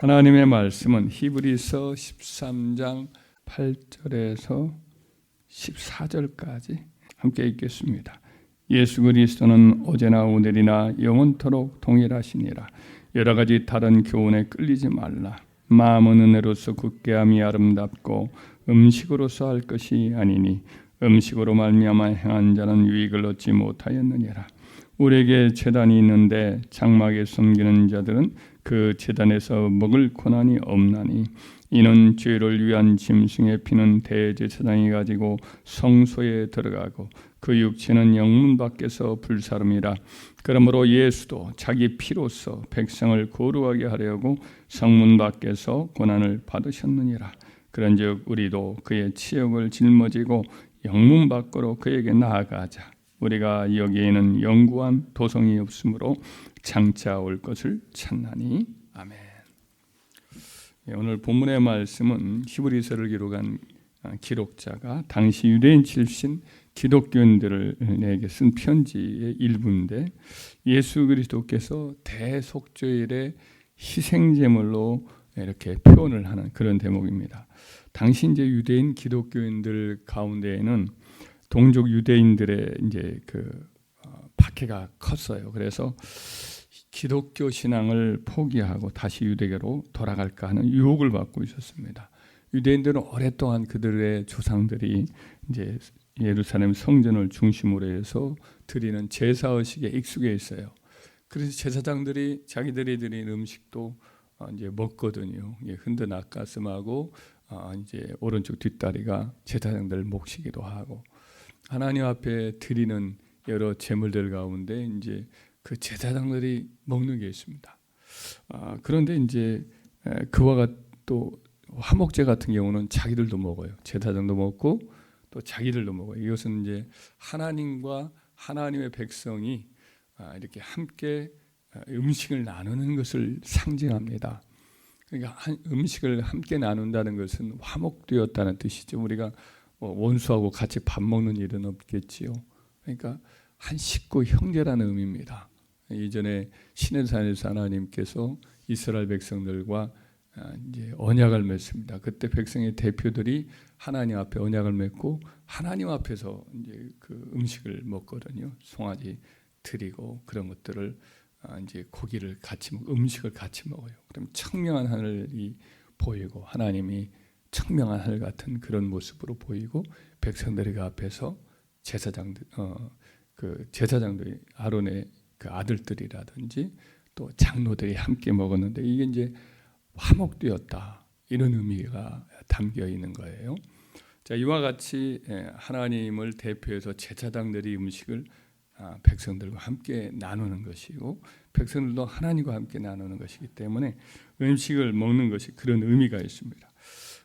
하나님의 말씀은 히브리서 13장 8절에서 14절까지 함께 읽겠습니다. 예수 그리스도는 어제나 오늘이나 영원토록 동일하시니라. 여러 가지 다른 교훈에 끌리지 말라. 마음은 은혜로서 굳게함이 아름답고 음식으로서 할 것이 아니니 음식으로 말미암아 행한 자는 유익을 얻지 못하였느니라. 우리에게 제단이 있는데 장막에 섬기는 자들은 그 제단에서 먹을 고난이 없나니 이는 죄를 위한 짐승의 피는 대제사장이 가지고 성소에 들어가고 그 육체는 영문 밖에서 불사름이라. 그러므로 예수도 자기 피로써 백성을 거룩하게 하려고 성문 밖에서 고난을 받으셨느니라. 그런즉 우리도 그의 치욕을 짊어지고 영문 밖으로 그에게 나아가자. 우리가 여기에는 영구한 도성이 없으므로 장차 올 것을 찾나니. 아멘. 오늘 본문의 말씀은 히브리서를 기록한 기록자가 당시 유대인 출신 기독교인들에게 쓴 편지의 일부인데, 예수 그리스도께서 대속죄일의 희생제물로 이렇게 표현을 하는 그런 대목입니다. 당시 이제 유대인 기독교인들 가운데에는 동족 유대인들의 이제 박해가 컸어요. 그래서 기독교 신앙을 포기하고 다시 유대교로 돌아갈까 하는 유혹을 받고 있었습니다. 유대인들은 오랫동안 그들의 조상들이 이제 예루살렘 성전을 중심으로 해서 드리는 제사 의식에 익숙해 있어요. 그래서 제사장들이 자기들이 드리는 음식도 이제 먹거든요. 흔드 낙가슴하고 이제 오른쪽 뒷다리가 제사장들 몫이기도 하고, 하나님 앞에 드리는 여러 제물들 가운데 이제 그 제사장들이 먹는 게 있습니다. 그런데 이제 그와 또 화목제 같은 경우는 자기들도 먹어요. 제사장도 먹고 또 자기들도 먹어요. 이것은 이제 하나님과 하나님의 백성이 이렇게 함께 음식을 나누는 것을 상징합니다. 그러니까 음식을 함께 나눈다는 것은 화목되었다는 뜻이죠. 우리가 원수하고 같이 밥 먹는 일은 없겠지요. 그러니까 한 식구 형제라는 의미입니다. 이전에 시내산에서 하나님께서 이스라엘 백성들과 이제 언약을 맺습니다. 그때 백성의 대표들이 하나님 앞에 언약을 맺고 하나님 앞에서 이제 그 음식을 먹거든요. 송아지 드리고 그런 것들을 이제 고기를 같이 음식을 같이 먹어요. 그럼 청명한 하늘이 보이고 하나님이 청명한 하늘 같은 그런 모습으로 보이고, 백성들이 그 앞에서 제사장들이 아론의 그 아들들이라든지 또 장로들이 함께 먹었는데, 이게 이제 화목되었다 이런 의미가 담겨 있는 거예요. 자, 이와 같이 하나님을 대표해서 제사장들이 음식을 백성들과 함께 나누는 것이고, 백성들도 하나님과 함께 나누는 것이기 때문에 음식을 먹는 것이 그런 의미가 있습니다.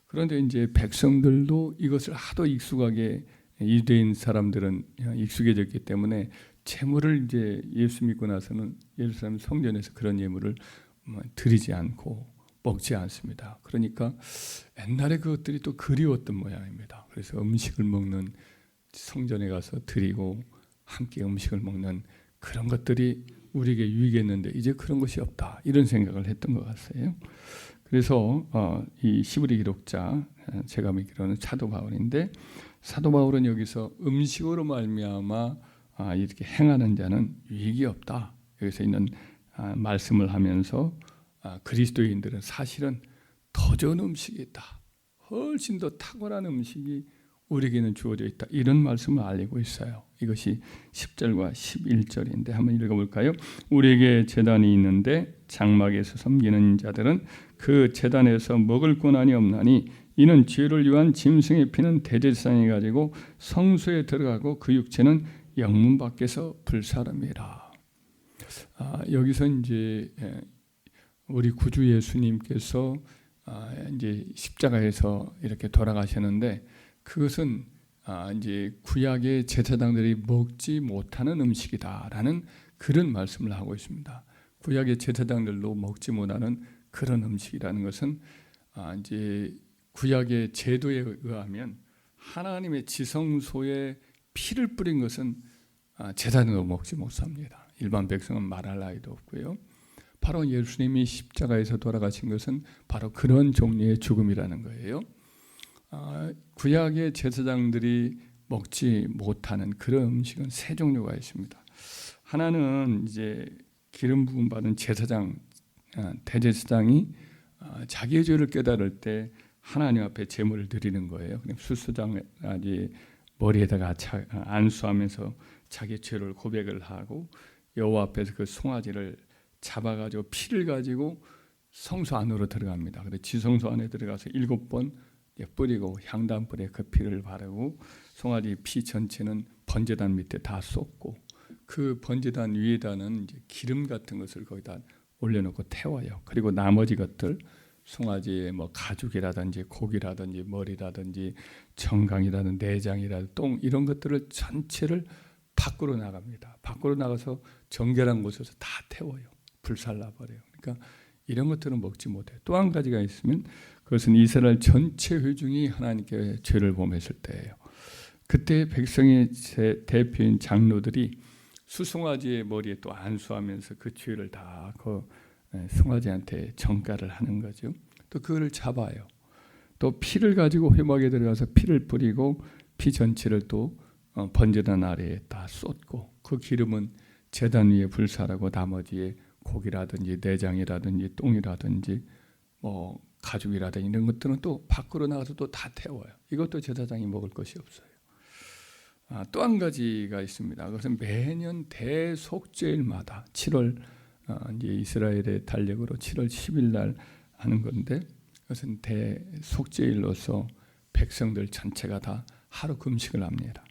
그런데 이제 백성들도 이것을 하도 익숙하게, 유대인 사람들은 익숙해졌기 때문에 제물을 이제 예수 믿고 나서는 예루살렘 성전에서 그런 예물을 드리지 않고 먹지 않습니다. 그러니까 옛날에 그것들이 또 그리웠던 모양입니다. 그래서 음식을 먹는, 성전에 가서 드리고 함께 음식을 먹는 그런 것들이 우리에게 유익했는데 이제 그런 것이 없다, 이런 생각을 했던 것 같아요. 그래서 이 히브리 기록자, 제가 믿기로는 사도 바울인데, 사도 바울은 여기서 음식으로 말미암아 이렇게 행하는 자는 유익이 없다, 여기서 있는 말씀을 하면서 그리스도인들은 사실은 더 좋은 음식이 있다, 훨씬 더 탁월한 음식이 우리에게는 주어져 있다, 이런 말씀을 알리고 있어요. 이것이 10절과 11절인데 한번 읽어볼까요? 우리에게 제단이 있는데 장막에서 섬기는 자들은 그 제단에서 먹을 고난이 없나니 이는 죄를 위한 짐승의 피는 대제사장이 가지고 성소에 들어가고 그 육체는 영문 밖에서 불사름이라. 여기서 이제 우리 구주 예수님께서 이제 십자가에서 이렇게 돌아가셨는데, 그것은 이제 구약의 제사장들이 먹지 못하는 음식이다라는 그런 말씀을 하고 있습니다. 구약의 제사장들도 먹지 못하는 그런 음식이라는 것은 이제 구약의 제도에 의하면 하나님의 지성소에 피를 뿌린 것은 제사장도 먹지 못합니다. 일반 백성은 말할 나위도 없고요. 바로 예수님이 십자가에서 돌아가신 것은 바로 그런 종류의 죽음이라는 거예요. 구약의 제사장들이 먹지 못하는 그런 음식은 세 종류가 있습니다. 하나는 이제 기름 부음 받은 제사장, 대제사장이 자기의 죄를 깨달을 때 하나님 앞에 제물을 드리는 거예요. 수수장아지 머리에다가 안수하면서 자기 죄를 고백을 하고 여호와 앞에서 그 송아지를 잡아가지고 피를 가지고 성소 안으로 들어갑니다. 그래서 지성소 안에 들어가서 7번 뿌리고 향단불에 그 피를 바르고 송아지 피 전체는 번제단 밑에 다 쏟고 그 번제단 위에다는 이제 기름 같은 것을 거기다 올려놓고 태워요. 그리고 나머지 것들 송아지의 뭐 가죽이라든지 고기라든지 머리라든지 정강이라든지 내장이라든지 똥 이런 것들을 전체를 밖으로 나갑니다. 밖으로 나가서 정결한 곳에서 다 태워요. 불살라 버려요. 그러니까 이런 것들은 먹지 못해요. 또 한 가지가 있으면 그것은 이스라엘 전체 회중이 하나님께 죄를 범했을 때예요. 그때 백성의 대표인 장로들이 수송아지의 머리에 또 안수하면서 그 죄를 다 그 송아지한테 전가를 하는 거죠. 또 그거를 잡아요. 또 피를 가지고 회막에 들어가서 피를 뿌리고 피 전체를 또 번제단 아래에 다 쏟고 그 기름은 제단 위에 불살하고 나머지에 고기라든지 내장이라든지 똥이라든지 뭐 가죽이라든지 이런 것들은 또 밖으로 나가서 또 다 태워요. 이것도 제사장이 먹을 것이 없어요. 또 한 가지가 있습니다. 그것은 매년 대속죄일마다 7월 이제 이스라엘의 달력으로 7월 10일 날 하는 건데 그것은 대속죄일로서 백성들 전체가 다 하루 금식을 합니다.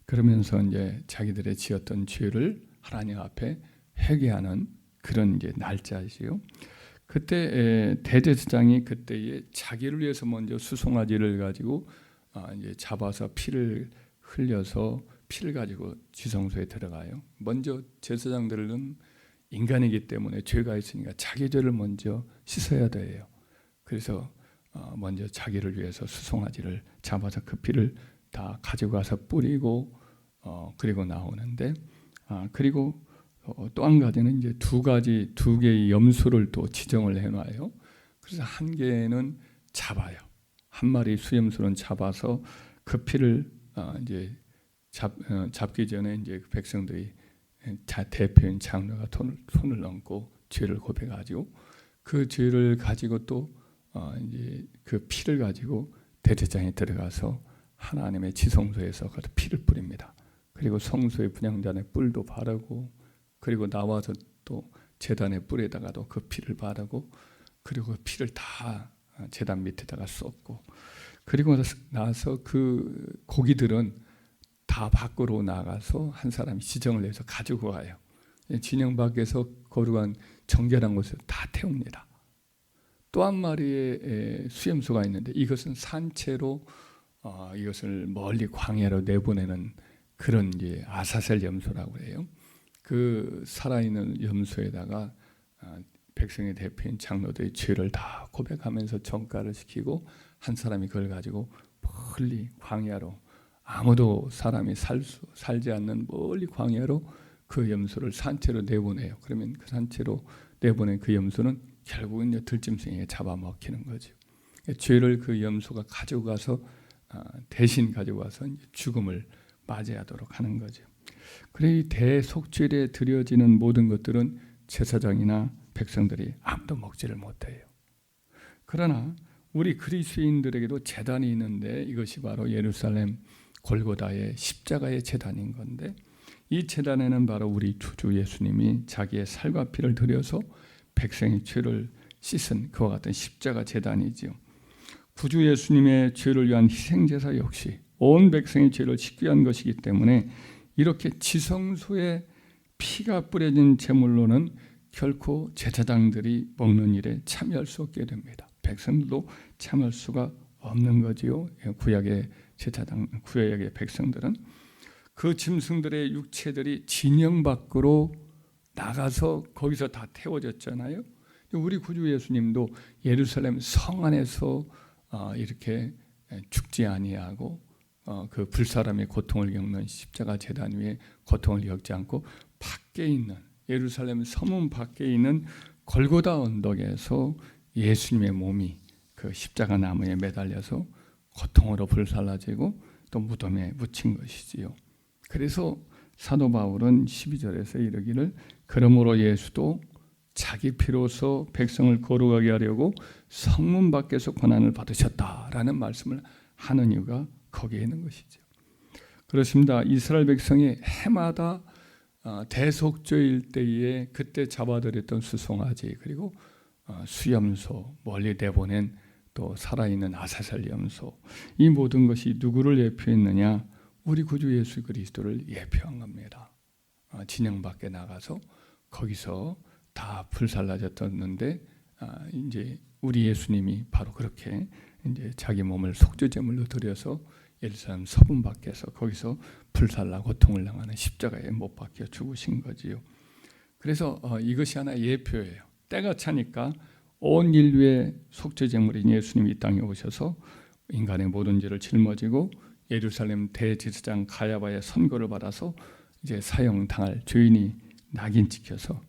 그러면서 이제 자기들의 지었던 죄를 하나님 앞에 회개하는 그런 이제 날짜이지요. 그때 대제사장이 그때에 자기를 위해서 먼저 수송아지를 가지고 이제 잡아서 피를 흘려서 피를 가지고 지성소에 들어가요. 먼저 제사장들은 인간이기 때문에 죄가 있으니까 자기 죄를 먼저 씻어야 돼요. 그래서 먼저 자기를 위해서 수송아지를 잡아서 그 피를 다 가져가서 뿌리고 그리고 나오는데 그리고 또 한 가지는 이제 두 개의 염소를 또 지정을 해놔요. 그래서 한 개는 잡아요. 한 마리 수염소는 잡아서 그 피를 이제 잡기 전에 이제 백성들이 대표인 장로가 손을 얹고 죄를 고백하죠. 그 죄를 가지고 또 이제 그 피를 가지고 대제사장에 들어가서 하나님의 지성소에서 그 피를 뿌립니다. 그리고 성소의 분향단에 뿔도 바르고 그리고 나와서 또 제단의 뿔에다가도 그 피를 바르고 그리고 그 피를 다 제단 밑에다가 쏟고 그리고 나서 그 고기들은 다 밖으로 나가서 한 사람이 지정을 해서 가지고 와요. 진영 밖에서 거룩한 정결한 곳을 다 태웁니다. 또 한 마리의 수염소가 있는데 이것은 산채로 이것을 멀리 광야로 내보내는 그런 이제 아사셀 염소라고 해요. 그 살아있는 염소에다가 백성의 대표인 장로들의 죄를 다 고백하면서 전가를 시키고 한 사람이 그걸 가지고 멀리 광야로 아무도 사람이 살지 않는 멀리 광야로 그 염소를 산채로 내보내요. 그러면 그 산채로 내보낸 그 염소는 결국은 이제 들짐승에게 잡아먹히는 거죠. 죄를 그 염소가 가져가서 대신 가져가서 죽음을 맞이하도록 하는 거죠. 그래 이 대속죄에 드려지는 모든 것들은 제사장이나 백성들이 아무도 먹지를 못해요. 그러나 우리 그리스도인들에게도 제단이 있는데 이것이 바로 예루살렘 골고다의 십자가의 제단인 건데 이 제단에는 바로 우리 주 예수님이 자기의 살과 피를 들여서 백성의 죄를 씻은 그와 같은 십자가 제단이지요. 구주 예수님의 죄를 위한 희생제사 역시 온 백성의 죄를 씻기 위한 것이기 때문에 이렇게 지성소에 피가 뿌려진 제물로는 결코 제사장들이 먹는 일에 참여할 수 없게 됩니다. 백성들도 참여할 수가 없는 거지요. 구약의 제사장, 구약의 백성들은 그 짐승들의 육체들이 진영 밖으로 나가서 거기서 다 태워졌잖아요. 우리 구주 예수님도 예루살렘 성 안에서 이렇게 죽지 아니하고 그 불사람의 고통을 겪는 십자가 제단 위에 고통을 겪지 않고 밖에 있는 예루살렘 서문 밖에 있는 골고다 언덕에서 예수님의 몸이 그 십자가 나무에 매달려서 고통으로 불살라지고 또 무덤에 묻힌 것이지요. 그래서 사도 바울은 12절에서 이르기를 그러므로 예수도 자기 피로서 백성을 거룩하게 하려고 성문 밖에서 고난을 받으셨다라는 말씀을 하는 이유가 거기에 있는 것이죠. 그렇습니다. 이스라엘 백성이 해마다 대속죄일 때에 그때 잡아들였던 수송아지 그리고 수염소 멀리 내보낸 또 살아있는 아사셀 염소 이 모든 것이 누구를 예표했느냐? 우리 구주 예수 그리스도를 예표한 겁니다. 진영 밖에 나가서 거기서 다 불살라졌었는데 이제 우리 예수님이 바로 그렇게 이제 자기 몸을 속죄제물로 드려서 예루살렘 서문 밖에서 거기서 불살라 고통을 당하는 십자가에 못 박혀 죽으신 거지요. 그래서 이것이 하나의 예표예요. 때가 차니까 온 인류의 속죄제물인 예수님이 이 땅에 오셔서 인간의 모든 죄를 짊어지고 예루살렘 대제사장 가야바의 선고를 받아서 이제 사형당할 죄인이 낙인 찍혀서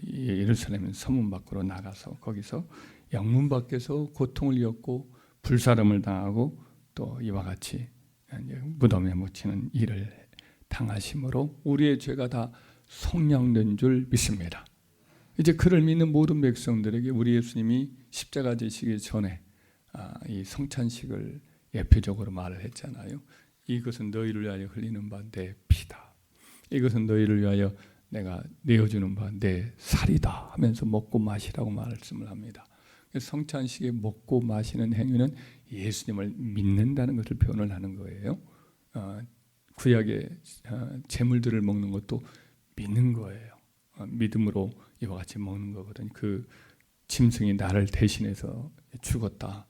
예루살렘 서문 밖으로 나가서 거기서 영문 밖에서 고통을 겪고 불사름을 당하고 또 이와 같이 무덤에 묻히는 일을 당하심으로 우리의 죄가 다 속량된 줄 믿습니다. 이제 그를 믿는 모든 백성들에게 우리 예수님이 십자가 지시기 전에 이 성찬식을 예표적으로 말을 했잖아요. 이것은 너희를 위하여 흘리는 바 내 피다. 이것은 너희를 위하여 내가 내어주는 바 내 살이다 하면서 먹고 마시라고 말씀을 합니다. 성찬식에 먹고 마시는 행위는 예수님을 믿는다는 것을 표현을 하는 거예요. 구약의 제물들을 먹는 것도 믿는 거예요. 믿음으로 이와 같이 먹는 거거든요. 그 짐승이 나를 대신해서 죽었다.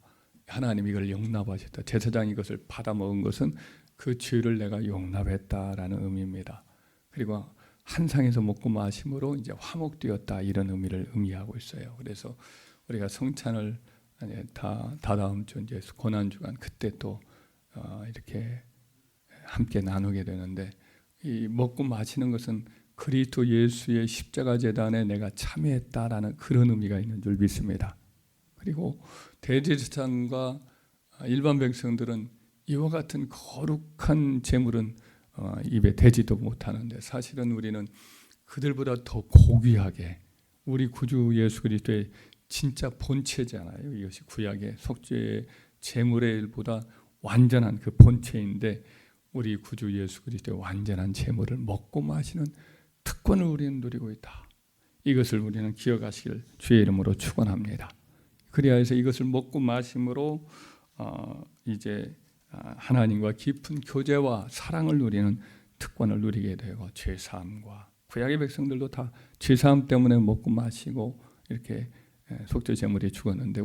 하나님 이걸 용납하셨다. 제사장이 이것을 받아 먹은 것은 그 죄를 내가 용납했다라는 의미입니다. 그리고 한 상에서 먹고 마심으로 이제 화목되었다 이런 의미를 의미하고 있어요. 그래서 우리가 성찬을 다다음 주 이제 고난 주간 그때 또 이렇게 함께 나누게 되는데 이 먹고 마시는 것은 그리스도 예수의 십자가 제단에 내가 참여했다라는 그런 의미가 있는 줄 믿습니다. 그리고 대제사장과 일반 백성들은 이와 같은 거룩한 제물은 입에 대지도 못하는데 사실은 우리는 그들보다 더 고귀하게 우리 구주 예수 그리스도의 진짜 본체잖아요. 이것이 구약의 속죄의 제물의 일보다 완전한 그 본체인데 우리 구주 예수 그리스도의 완전한 제물을 먹고 마시는 특권을 우리는 누리고 있다. 이것을 우리는 기억하시길 주의 이름으로 축원합니다. 그리하여 이것을 먹고 마심으로 이제 하나님과 깊은 교제와 사랑을 누리는 특권을 누리게 되고 죄사함과 구약의 백성들도 다 죄사함 때문에 먹고 마시고 이렇게 속죄 제물이 죽었는데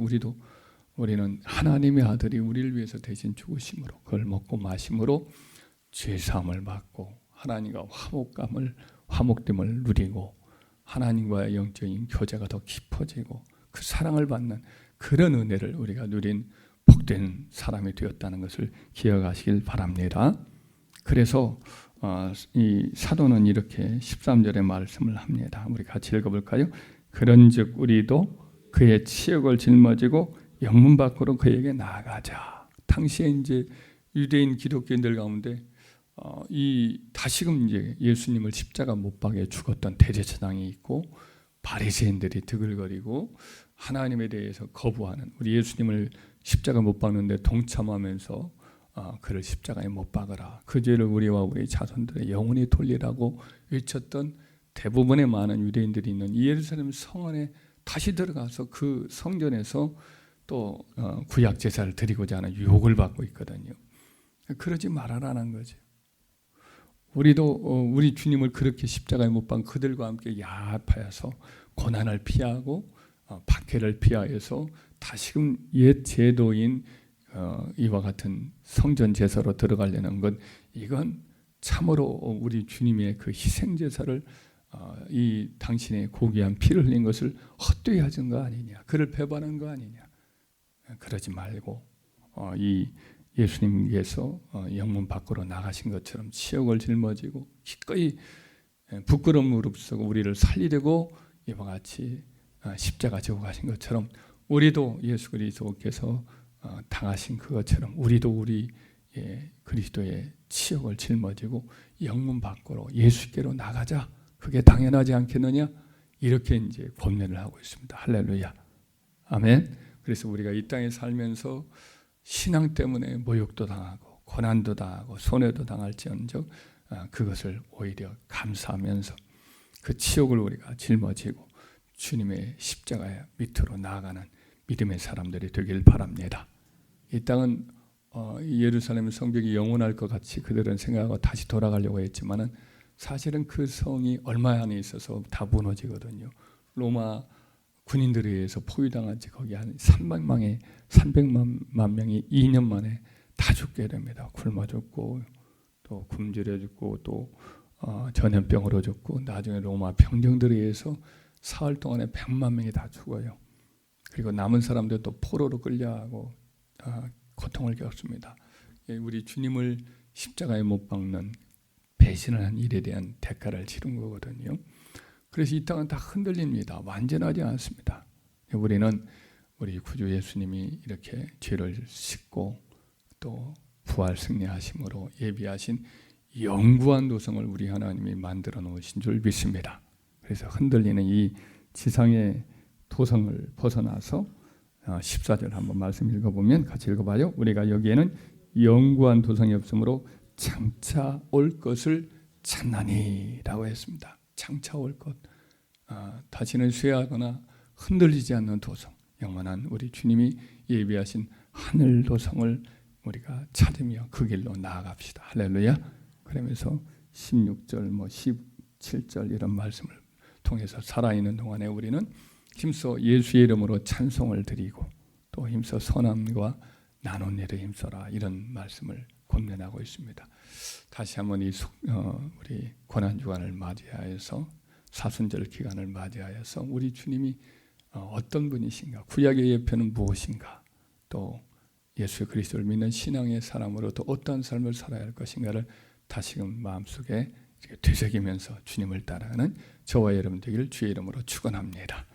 우리는 하나님의 아들이 우리를 위해서 대신 죽으심으로 그걸 먹고 마심으로 죄사함을 받고 하나님과 화목됨을 누리고 하나님과의 영적인 교제가 더 깊어지고 그 사랑을 받는 그런 은혜를 우리가 누린 복된 사람이 되었다는 것을 기억하시길 바랍니다. 그래서 이 사도는 이렇게 13절의 말씀을 합니다. 우리 같이 읽어볼까요? 그런즉 우리도 그의 치욕을 짊어지고 영문 밖으로 그에게 나아가자. 당시에 이제 유대인 기독교인들 가운데 이 다시금 이제 예수님을 십자가 못 박에 죽었던 대제사장이 있고 바리새인들이 드글거리고 하나님에 대해서 거부하는 우리 예수님을 십자가 못 박는데 동참하면서 그를 십자가에 못 박으라. 그 죄를 우리와 우리 자손들의 영원히 돌리라고 외쳤던 대부분의 많은 유대인들이 있는 이 예루살렘 성 안에 다시 들어가서 그 성전에서 또 구약 제사를 드리고자 하는 유혹을 받고 있거든요. 그러지 말아라는 거죠. 우리도 우리 주님을 그렇게 십자가에 못 박은 그들과 함께 야합하여서 고난을 피하고 박해를 피하여서 다시금 옛 제도인 이와 같은 성전 제사로 들어가려는 것 이건 참으로 우리 주님의 그 희생 제사를 이 당신의 고귀한 피를 흘린 것을 헛되이 하는 거 아니냐, 그를 배반한 거 아니냐. 그러지 말고 이 예수님께서 영문 밖으로 나가신 것처럼 치욕을 짊어지고 기꺼이 부끄러움 무릅쓰고 우리를 살리려고 이와 같이 십자가 지고 가신 것처럼 우리도 예수 그리스도께서 당하신 그것처럼 우리도 우리 그리스도의 치욕을 짊어지고 영문 밖으로 예수께로 나가자. 그게 당연하지 않겠느냐? 이렇게 이제 권면을 하고 있습니다. 할렐루야. 아멘. 그래서 우리가 이 땅에 살면서 신앙 때문에 모욕도 당하고 고난도 당하고 손해도 당할지언정 그것을 오히려 감사하면서 그 치욕을 우리가 짊어지고 주님의 십자가 밑으로 나아가는 믿음의 사람들이 되길 바랍니다. 이 땅은 예루살렘 성벽이 영원할 것 같이 그들은 생각하고 다시 돌아가려고 했지만은 사실은 그 성이 얼마 안에 있어서 다 무너지거든요. 로마 군인들에 의해서 포위당한 지 거기 한 300만 명이 2년 만에 다 죽게 됩니다. 굶어 죽고 또 굶주려 죽고 또 전염병으로 죽고 나중에 로마 병정들에 의해서 사흘 동안에 100만 명이 다 죽어요. 그리고 남은 사람들 또 포로로 끌려가고 고통을 겪습니다. 우리 주님을 십자가에 못 박는 배신을 한 일에 대한 대가를 치른 거거든요. 그래서 이 땅은 다 흔들립니다. 완전하지 않습니다. 우리는 우리 구주 예수님이 이렇게 죄를 씻고 또 부활 승리하심으로 예비하신 영구한 도성을 우리 하나님이 만들어 놓으신 줄 믿습니다. 그래서 흔들리는 이 지상의 도성을 벗어나서 14절 한번 말씀 읽어보면 같이 읽어봐요. 우리가 여기에는 영구한 도성이 없으므로 장차 올 것을 찾나니 라고 했습니다. 장차 올 것, 다시는 쇠하거나 흔들리지 않는 도성, 영원한 우리 주님이 예비하신 하늘 도성을 우리가 찾으며 그 길로 나아갑시다. 할렐루야. 그러면서 16절, 17절 이런 말씀을 통해서 살아있는 동안에 우리는 힘써 예수의 이름으로 찬송을 드리고 또 힘써 선함과 나눈 일에 힘써라 이런 말씀을 권면하고 있습니다. 다시 한번 우리 고난주간을 맞이하여서 사순절 기간을 맞이하여서 우리 주님이 어떤 분이신가, 구약의 예표는 무엇인가, 또 예수 그리스도를 믿는 신앙의 사람으로 또 어떤 삶을 살아야 할 것인가를 다시금 마음속에 되새기면서 주님을 따라가는 저와 여러분 되기를 주의 이름으로 축원합니다.